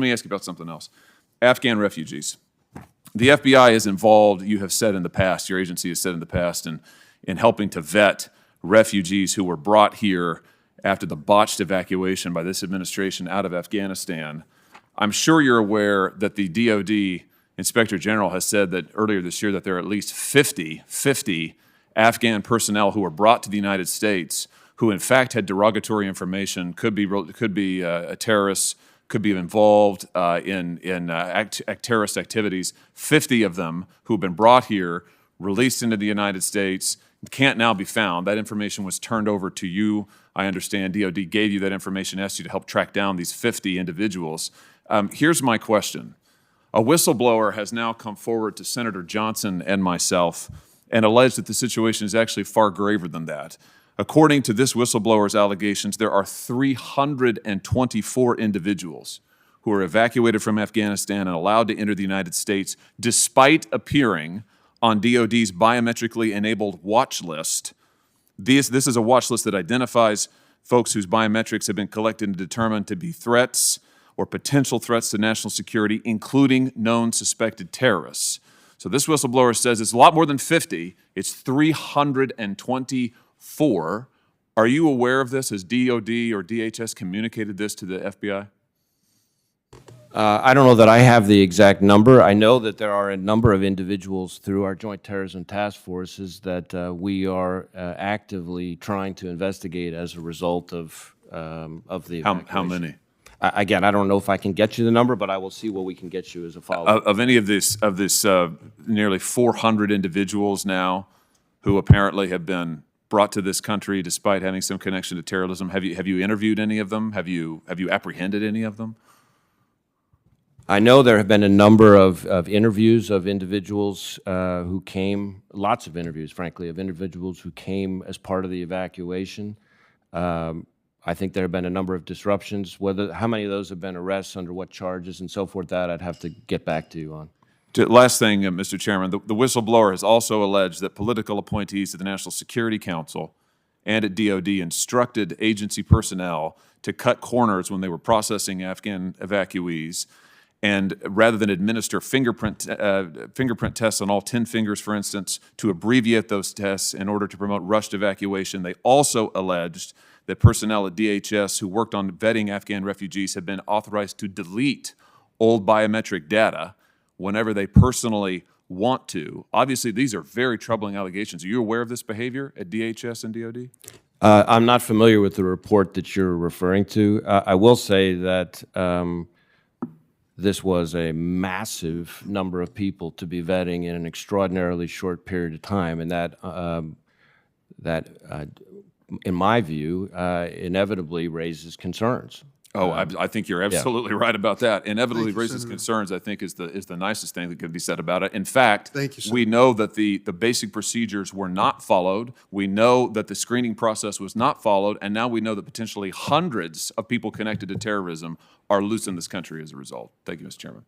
me ask you about something else. Afghan refugees. The FBI is involved, you have said in the past, your agency has said in the past, in helping to vet refugees who were brought here after the botched evacuation by this administration out of Afghanistan. I'm sure you're aware that the DOD Inspector General has said that earlier this year that there are at least 50 Afghan personnel who were brought to the United States who in fact had derogatory information, could be terrorists, could be involved in terrorist activities. 50 of them who have been brought here, released into the United States, can't now be found. That information was turned over to you. I understand DOD gave you that information, asked you to help track down these 50 individuals. Here's my question. A whistleblower has now come forward to Senator Johnson and myself and alleged that the situation is actually far graver than that. According to this whistleblower's allegations, there are 324 individuals who are evacuated from Afghanistan and allowed to enter the United States despite appearing on DOD's biometrically enabled watch list. This is a watch list that identifies folks whose biometrics have been collected and determined to be threats or potential threats to national security, including known suspected terrorists. So this whistleblower says it's a lot more than 50, it's 324. Are you aware of this? Has DOD or DHS communicated this to the FBI? I don't know that I have the exact number. I know that there are a number of individuals through our Joint Terrorism Task Forces that we are actively trying to investigate as a result of the evacuation. How many? Again, I don't know if I can get you the number, but I will see what we can get you as a follow-up. Of any of this nearly 400 individuals now who apparently have been brought to this country despite having some connection to terrorism, have you interviewed any of them? Have you apprehended any of them? I know there have been a number of interviews of individuals who came, lots of interviews, frankly, of individuals who came as part of the evacuation. I think there have been a number of disruptions. How many of those have been arrests, under what charges, and so forth, that I'd have to get back to you on. Last thing, Mr. Chairman, the whistleblower has also alleged that political appointees to the National Security Council and at DOD instructed agency personnel to cut corners when they were processing Afghan evacuees, and rather than administer fingerprint tests on all 10 fingers, for instance, to abbreviate those tests in order to promote rushed evacuation. They also alleged that personnel at DHS who worked on vetting Afghan refugees have been authorized to delete old biometric data whenever they personally want to. Obviously, these are very troubling allegations. Are you aware of this behavior at DHS and DOD? I'm not familiar with the report that you're referring to. I will say that this was a massive number of people to be vetting in an extraordinarily short period of time, and that, in my view, inevitably raises concerns. Oh, I think you're absolutely right about that. Inevitably raises concerns, I think, is the nicest thing that could be said about it. In fact, we know that the basic procedures were not followed. We know that the screening process was not followed, and now we know that potentially hundreds of people connected to terrorism are loose in this country as a result. Thank you, Mr. Chairman.